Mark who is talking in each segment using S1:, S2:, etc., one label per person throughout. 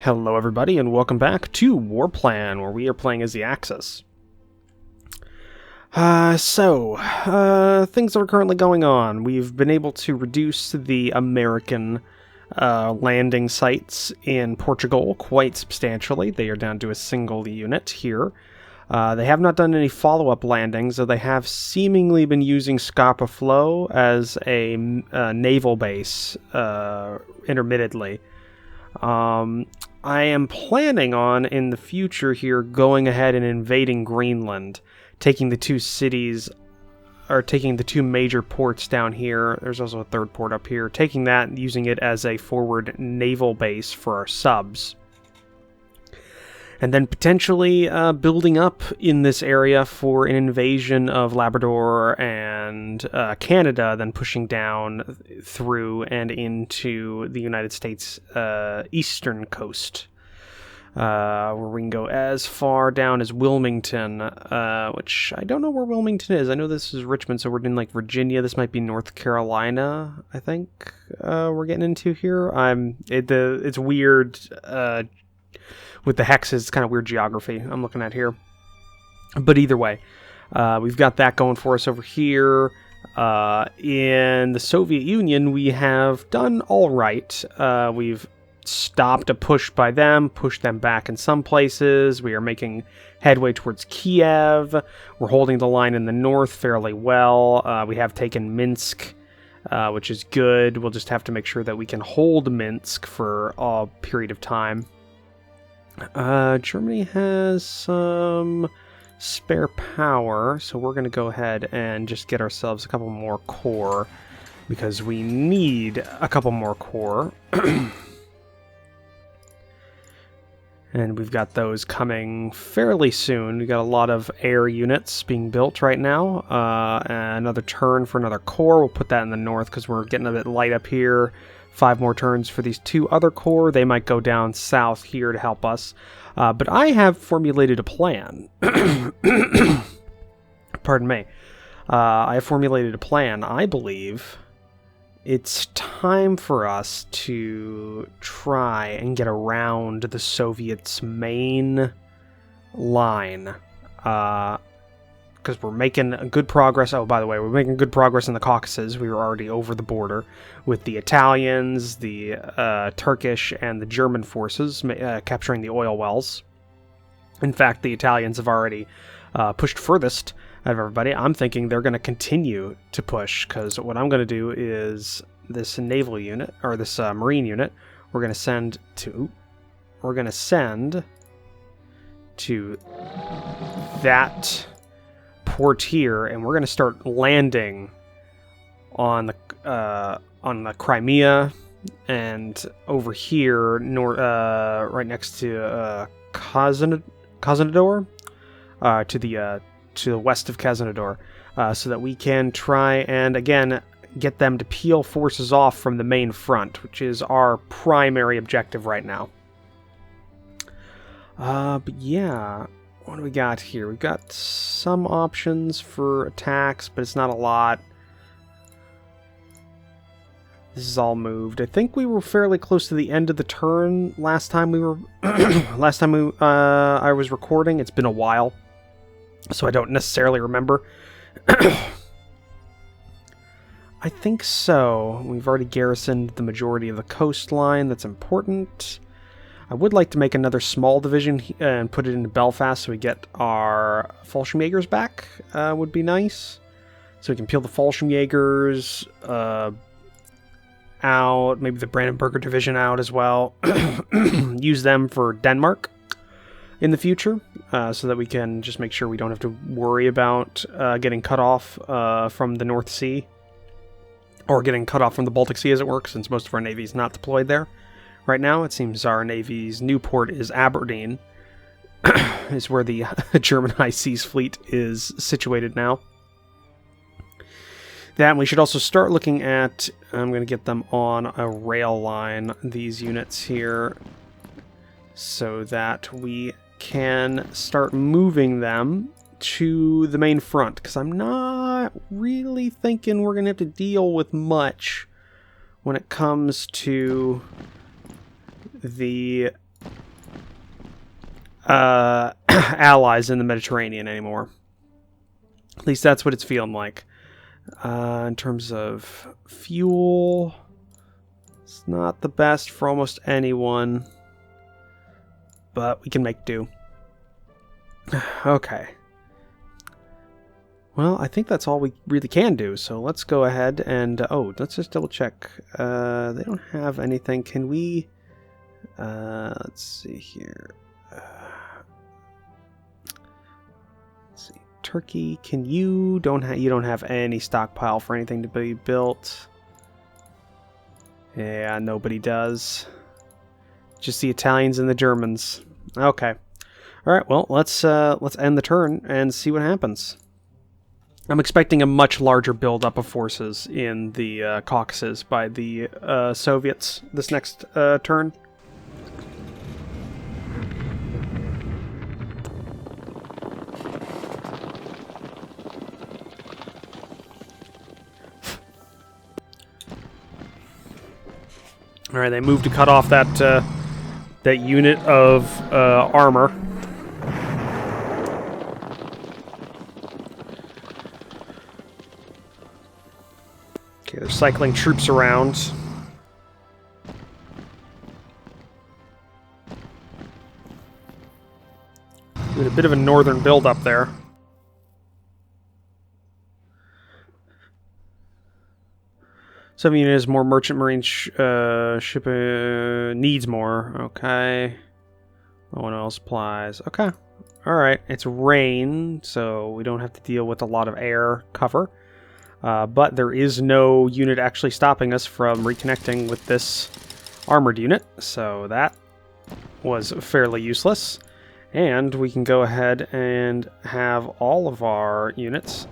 S1: Hello everybody and welcome back to WarPlan, where we are playing as the Axis. Things that are currently going on. We've been able to reduce the American landing sites in Portugal quite substantially. They are down to a single unit here. They have not done any follow-up landings, though they have seemingly been using Scapa Flow as a naval base intermittently. I am planning on, in the future here, going ahead and invading Greenland, taking the two cities, or taking the two major ports down here. There's also a third port up here. Taking that and using it as a forward naval base for our subs. And then potentially building up in this area for an invasion of Labrador and Canada, then pushing down through and into the United States eastern coast, where we can go as far down as Wilmington, which I don't know where Wilmington is. I know this is Richmond, so we're in like Virginia. This might be North Carolina, I think we're getting into here. It's weird. With the hexes, it's kind of weird geography I'm looking at here. But either way, we've got that going for us over here. In the Soviet Union, we have done all right. We've stopped a push by them, pushed them back in some places. We are making headway towards Kiev. We're holding the line in the north fairly well. We have taken Minsk, which is good. We'll just have to make sure that we can hold Minsk for a period of time. Germany has some spare power, so we're going to go ahead and just get ourselves a couple more core, because we need a couple more core. And we've got those coming fairly soon. We've got a lot of air units being built right now. Another turn for another core. We'll put that in the north because we're getting a bit light up here. 5 more turns for these 2 other corps. They might go down south here to help us. But I have formulated a plan. Pardon me. I have formulated a plan. I believe it's time for us to try and get around the Soviets' main line. Because we're making good progress. Oh, by the way, we're making good progress in the Caucasus. We were already over the border with the Italians, the Turkish, and the German forces capturing the oil wells. In fact, the Italians have already pushed furthest out of everybody. I'm thinking they're going to continue to push, because what I'm going to do is this naval unit, or this marine unit, we're going to send to that port here, and we're going to start landing on the Crimea and over here, right next to Krasnodar, to the west of Krasnodar, so that we can try and again get them to peel forces off from the main front, which is our primary objective right now. But yeah. What do we got here? We've got some options for attacks, but it's not a lot. This is all moved. I think we were fairly close to the end of the turn last time we were I was recording. It's been a while, so I don't necessarily remember. I think so. We've already garrisoned the majority of the coastline. That's important. I would like to make another small division and put it into Belfast so we get our Fallschirmjägers back. Would be nice. So we can peel the Fallschirmjägers out, maybe the Brandenburger division out as well. Use them for Denmark in the future, so that we can just make sure we don't have to worry about getting cut off from the North Sea, or getting cut off from the Baltic Sea, as it were, since most of our Navy is not deployed there. Right now, it seems our Navy's new port is Aberdeen, is where the German High Seas Fleet is situated now. That, we should also start looking at, I'm going to get them on a rail line, these units here, so that we can start moving them to the main front, because I'm not really thinking we're going to have to deal with much when it comes to the allies in the Mediterranean anymore. At least that's what it's feeling like. In terms of fuel, it's not the best for almost anyone, but we can make do. Okay. Well, I think that's all we really can do, so let's go ahead and... let's just double check. They don't have anything. Can we... let's see here. Let's see. Turkey, can you... you don't have any stockpile for anything to be built. Yeah, nobody does. Just the Italians and the Germans. Okay. Alright, well, let's end the turn and see what happens. I'm expecting a much larger buildup of forces in the Caucasus by the Soviets this next turn. All right, they moved to cut off that that unit of armor. Okay, they're cycling troops around. Doing a bit of a northern build-up there. Some unit is more merchant marine ship needs more. Okay. No one else supplies. Okay. Alright. It's rain, so we don't have to deal with a lot of air cover. But there is no unit actually stopping us from reconnecting with this armored unit, so that was fairly useless. And we can go ahead and have all of our units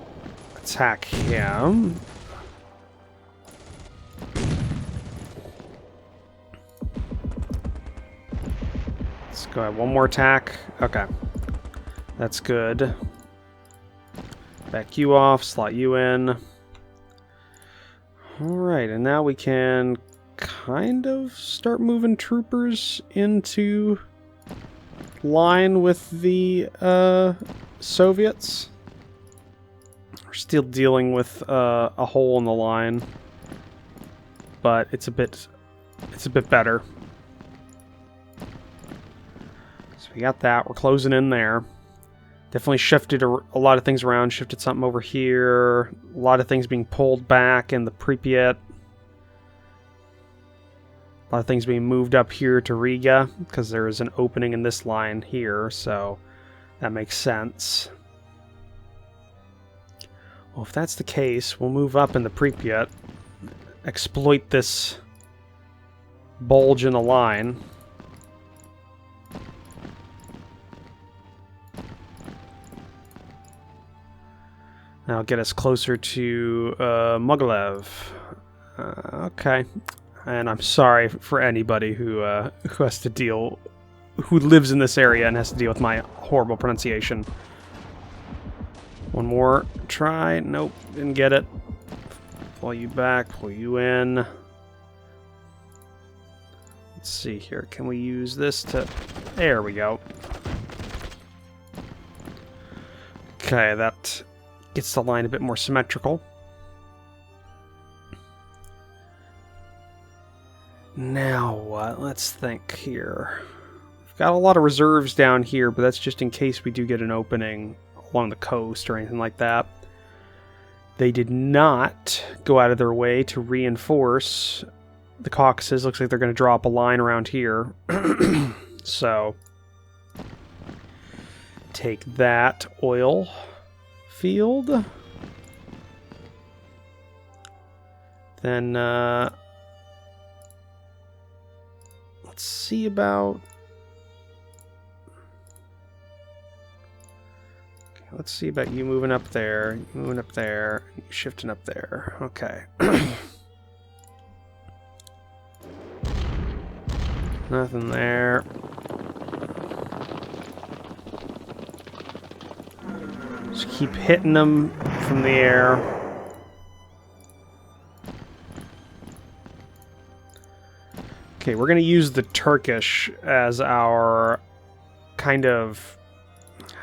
S1: attack him. Let's go ahead, one more attack. Okay. That's good. Back you off, slot you in. Alright, and now we can kind of start moving troopers into line with the Soviets. We're still dealing with a hole in the line, but it's a bit better. So we got that. We're closing in there. Definitely shifted a lot of things around. Shifted something over here. A lot of things being pulled back in the Pripyat. A lot of things being moved up here to Riga because there is an opening in this line here, so that makes sense. Well, if that's the case, we'll move up in the Pripyat, exploit this bulge in the line. That'll get us closer to Mogilev. Okay. And I'm sorry for anybody who has to deal, who lives in this area and has to deal with my horrible pronunciation. One more try. Nope, didn't get it. Pull you back, pull you in. Let's see here. Can we use this to... There we go. Okay, that gets the line a bit more symmetrical. Now what? Let's think here. We've got a lot of reserves down here, but that's just in case we do get an opening along the coast or anything like that. They did not go out of their way to reinforce the Caucasus. Looks like they're going to draw up a line around here. So, take that oil field. Then, let's see about... Okay, let's see about you moving up there, you moving up there, you shifting up there. Okay. Nothing there. Just keep hitting them from the air. Okay, we're going to use the Turkish as our kind of...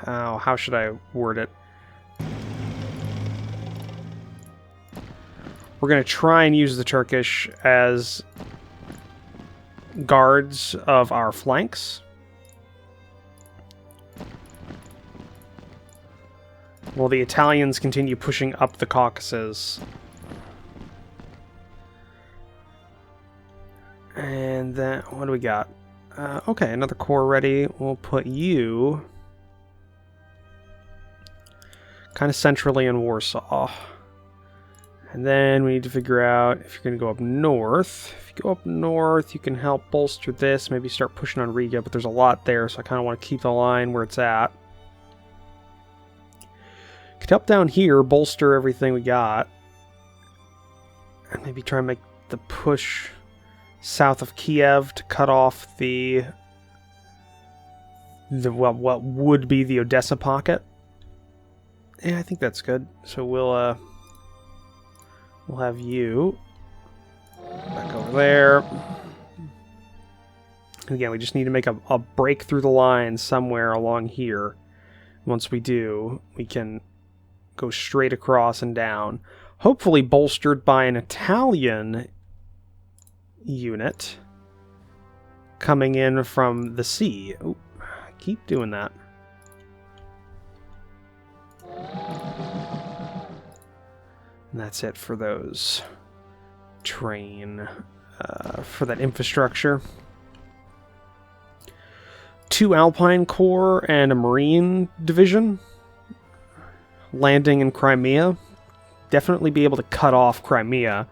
S1: Oh, how should I word it? We're going to try and use the Turkish as guards of our flanks. While the Italians continue pushing up the Caucasus. And then, what do we got? Okay, another corps ready. We'll put you kind of centrally in Warsaw. And then we need to figure out if you're going to go up north. If you go up north, you can help bolster this. Maybe start pushing on Riga, but there's a lot there, so I kind of want to keep the line where it's at. Could help down here, bolster everything we got. And maybe try and make the push south of Kiev to cut off the what would be the Odessa pocket. Yeah, I think that's good. So we'll have you back over there. And again, we just need to make a break through the line somewhere along here. Once we do, we can go straight across and down. Hopefully bolstered by an Italian unit coming in from the sea. Oh, I keep doing that. And that's it for those train, for that infrastructure. 2 Alpine Corps and a Marine Division landing in Crimea. Definitely be able to cut off Crimea,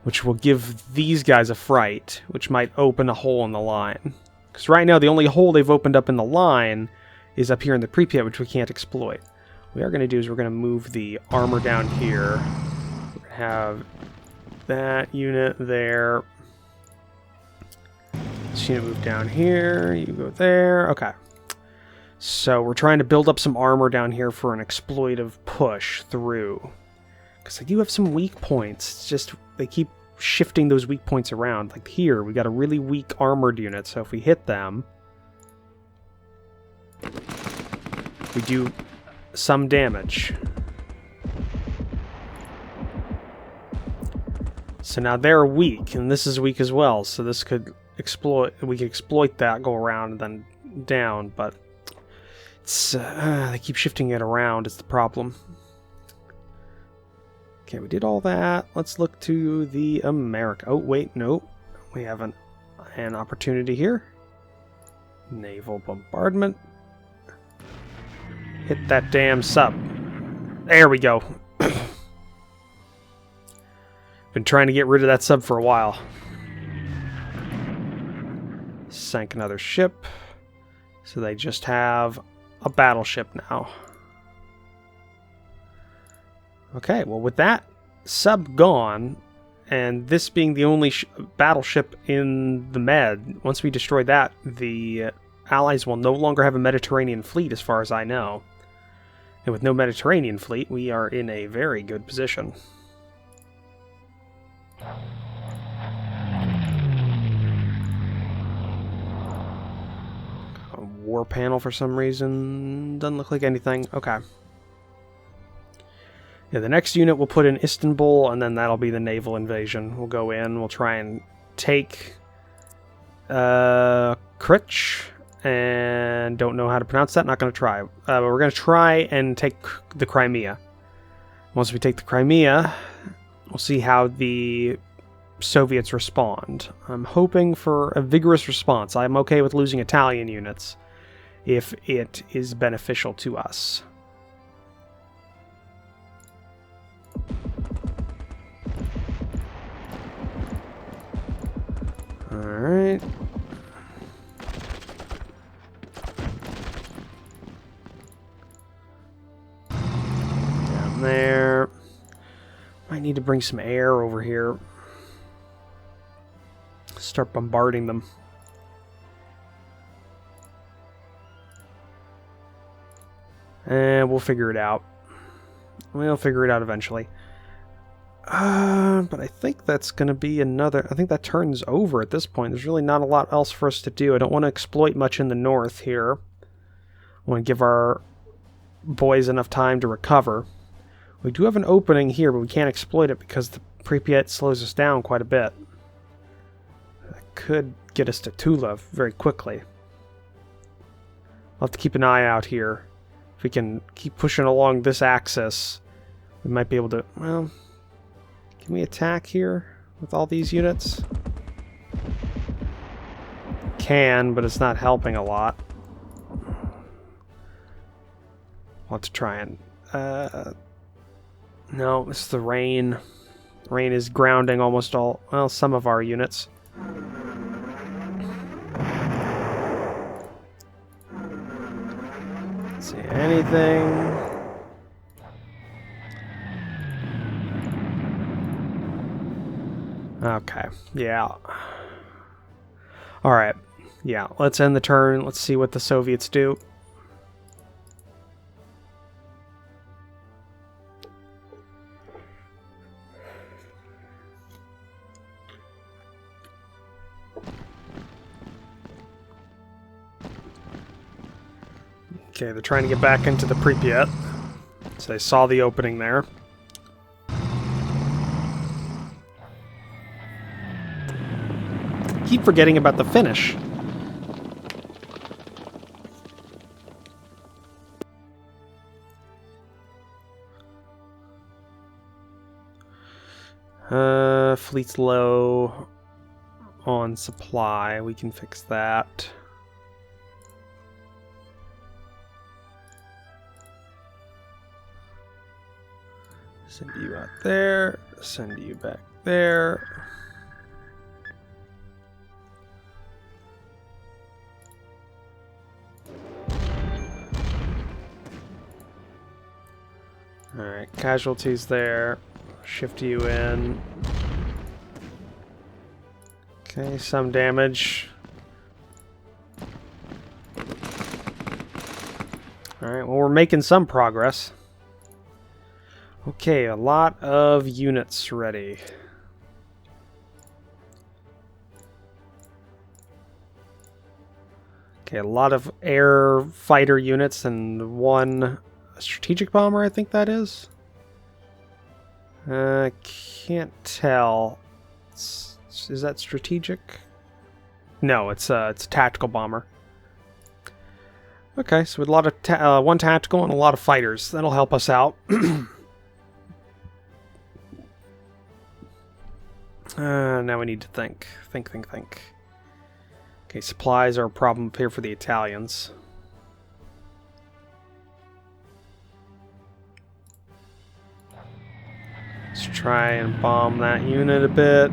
S1: which will give these guys a fright, which might open a hole in the line. Because right now the only hole they've opened up in the line is up here in the Pripyat, which we can't exploit. What we are going to do is we're going to move the armor down here. We're going to have that unit there. This unit move down here. You go there. Okay. So we're trying to build up some armor down here for an exploitive push through. Because they do have some weak points. It's just they keep shifting those weak points around. Like here, we got a really weak armored unit. So if we hit them, we do some damage. So now they're weak, and this is weak as well. So this could exploit. We could exploit that, go around, and then down. But it's they keep shifting it around. Is the problem. Okay, we did all that. Let's look to the America. Oh wait, no, we have an opportunity here. Naval bombardment. Hit that damn sub. There we go. Been trying to get rid of that sub for a while. Sank another ship. So they just have a battleship now. Okay, well with that sub gone, and this being the only battleship in the Med, once we destroy that, the Allies will no longer have a Mediterranean fleet as far as I know. And with no Mediterranean fleet, we are in a very good position. A war panel for some reason. Doesn't look like anything. Okay. Yeah, the next unit we'll put in Istanbul, and then that'll be the naval invasion. We'll go in, we'll try and take Krich, and don't know how to pronounce that, not going to try. But we're going to try and take the Crimea. Once we take the Crimea, we'll see how the Soviets respond. I'm hoping for a vigorous response. I'm okay with losing Italian units if it is beneficial to us. Alright. Down there. Might need to bring some air over here. Start bombarding them. And we'll figure it out. We'll figure it out eventually. But I think that's going to be another... I think that turns over at this point. There's really not a lot else for us to do. I don't want to exploit much in the north here. want to give our boys enough time to recover. We do have an opening here, but we can't exploit it because the Pripyat slows us down quite a bit. That could get us to Tula very quickly. We'll have to keep an eye out here. If we can keep pushing along this axis, we might be able to... Well, can we attack here with all these units? Can, but it's not helping a lot. We'll have to try and... no, it's the rain. Rain is grounding almost all... Well, some of our units. See anything? Okay, yeah. Alright, yeah, let's end the turn. Let's see what the Soviets do. Okay, they're trying to get back into the Pripyat. So they saw the opening there. Keep forgetting about the finish. Fleet's low on supply. We can fix that. Send you out there. Send you back there. Alright, casualties there. Shift you in. Okay, some damage. Alright, well, we're making some progress. Okay, a lot of units ready. Okay, a lot of air fighter units and one strategic bomber, I think that is. Can't tell. Is that strategic? No, it's a tactical bomber. Okay, so with a lot of one tactical and a lot of fighters, that'll help us out. Now we need to think. Think. Okay, supplies are a problem up here for the Italians. Let's try and bomb that unit a bit.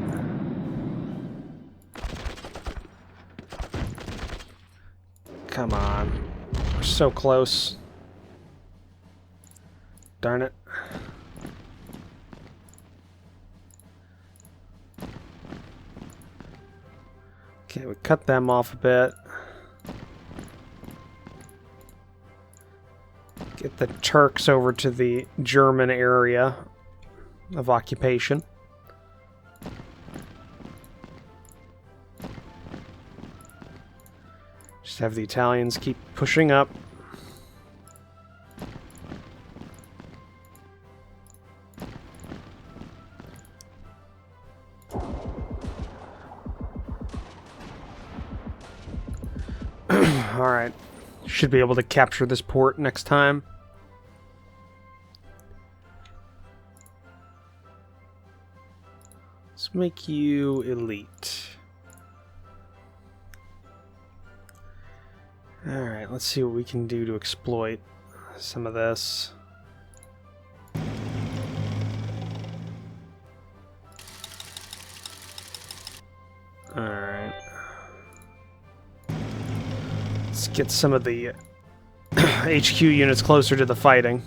S1: Come on. We're so close. Darn it. Okay, we cut them off a bit. Get the Turks over to the German area of occupation. Just have the Italians keep pushing up. Alright. Should be able to capture this port next time. Let's make you elite. Alright, let's see what we can do to exploit some of this. Alright. Let's get some of the HQ units closer to the fighting.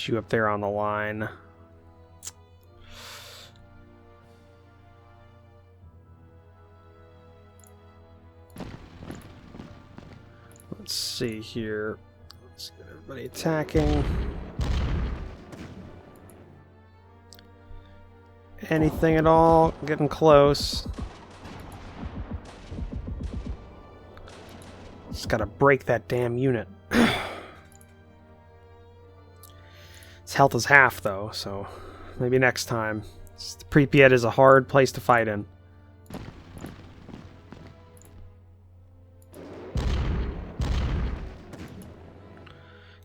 S1: You up there on the line. Let's see here. Let's get everybody attacking. anything at all. Getting close. Just gotta break that damn unit. Its health is half, though, so maybe next time. Pripyat is a hard place to fight in.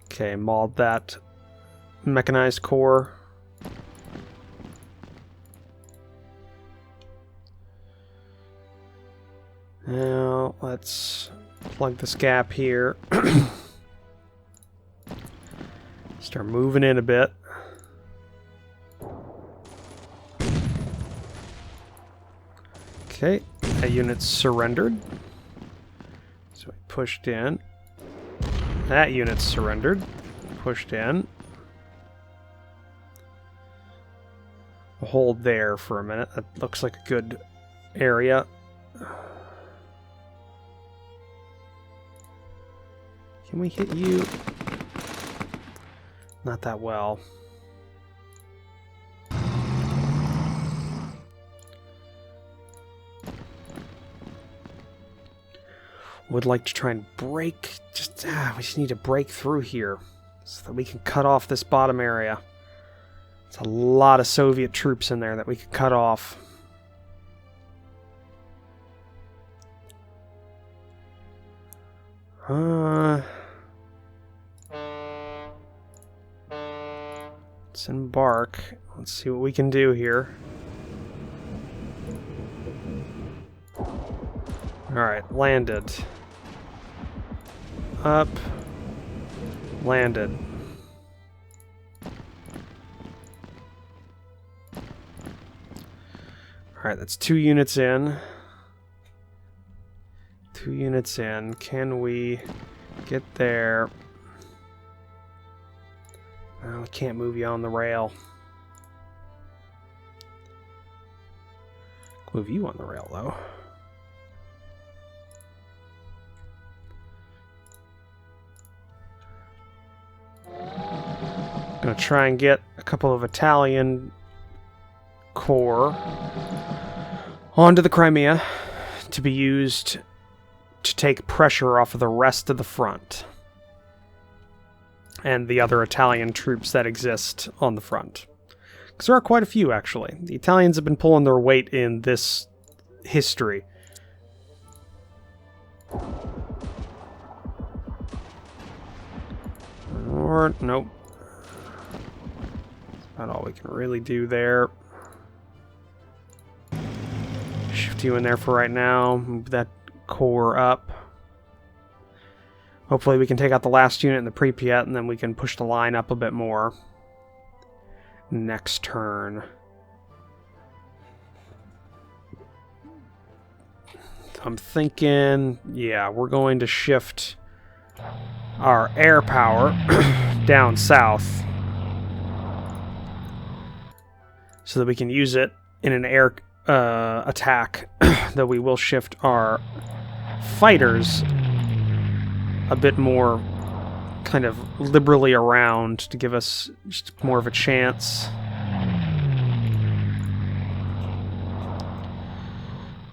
S1: Okay, mauled that mechanized corps. Now, let's plug this gap here. Start moving in a bit. Okay, that unit's surrendered. So we pushed in. That unit's surrendered. Pushed in. We'll hold there for a minute. That looks like a good area. Can we hit you? Not that well. Would like to try and break. We just need to break through here so that we can cut off this bottom area. It's a lot of Soviet troops in there that we could cut off. Let's embark. Let's see what we can do here. Alright, landed. Up. Landed. Alright, that's 2 units in. 2 units in. Can we get there? Oh, I can't move you on the rail. Move you on the rail, though. Gonna try and get a couple of Italian corps onto the Crimea to be used to take pressure off of the rest of the front and the other Italian troops that exist on the front. Because there are quite a few, actually. The Italians have been pulling their weight in this history. Or, nope. That's not all we can really do there. Shift you in there for right now. Move that core up. Hopefully we can take out the last unit in the Pripyat, and then we can push the line up a bit more. Next turn. I'm thinking, yeah, we're going to shift our air power down south so that we can use it in an air attack. Though we will shift our fighters a bit more kind of liberally around to give us just more of a chance.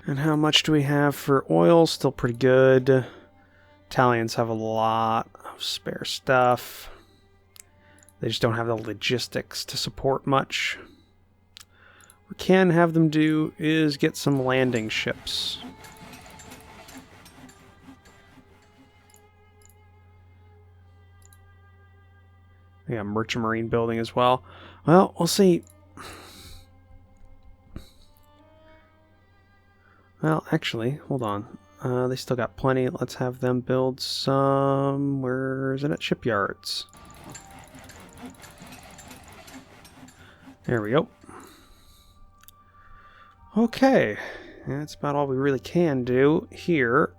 S1: And how much do we have for oil? Still pretty good. Italians have a lot of spare stuff. They just don't have the logistics to support much. What we can have them do is get some landing ships. Yeah, merchant marine building as well. Well, we'll see. Well, actually, hold on. They still got plenty. Let's have them build some... Where is it at? Shipyards. There we go. Okay. That's about all we really can do here.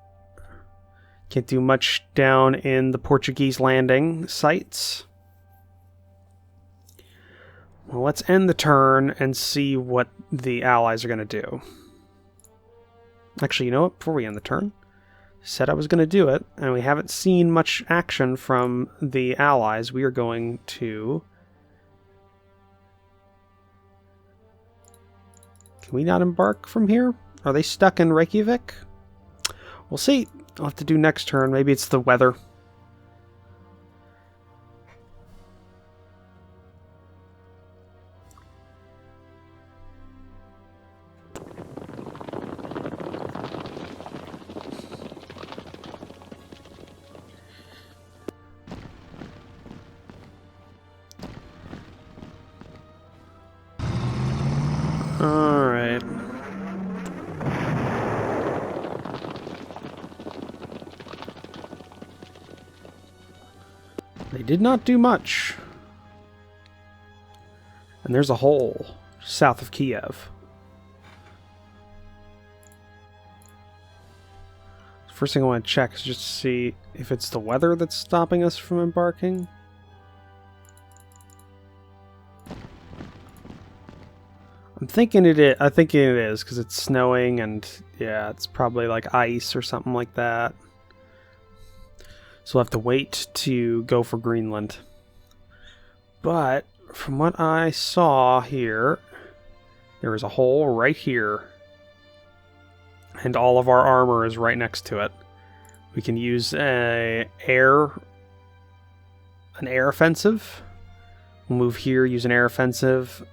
S1: Can't do much down in the Portuguese landing sites. Well, let's end the turn and see what the Allies are going to do. Actually, you know what? Before we end the turn, I said I was going to do it, and we haven't seen much action from the Allies. We are going to Can we not embark from here? Are they stuck in Reykjavik? We'll see. I'll have to do next turn. Maybe it's the weather. Alright. They did not do much. And there's a hole south of Kiev. First thing I want to check is just to see if it's the weather that's stopping us from embarking. I'm thinking it is. I think it is because it's snowing and yeah, it's probably like ice or something like that. So we'll have to wait to go for Greenland. But from what I saw here, there is a hole right here. And all of our armor is right next to it. We can use an air offensive. We'll move here, use an air offensive.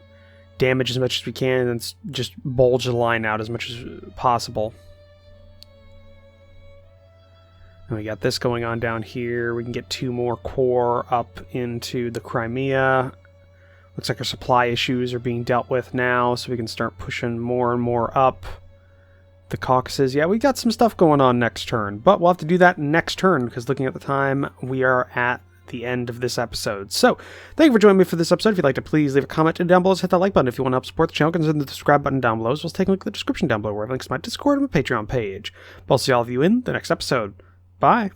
S1: Damage as much as we can, and just bulge the line out as much as possible. And we got this going on down here. We can get 2 more corps up into the Crimea. Looks like our supply issues are being dealt with now, so we can start pushing more and more up the Caucasus. Yeah, we got some stuff going on next turn, but we'll have to do that next turn, because looking at the time, we are at the end of this episode. So, thank you for joining me for this episode. If you'd like to, please leave a comment down below. Hit that like button. If you want to help support the channel, consider the subscribe button down below, as well as take a look at the description down below, where I have links to my Discord and my Patreon page. But I'll see all of you in the next episode. Bye!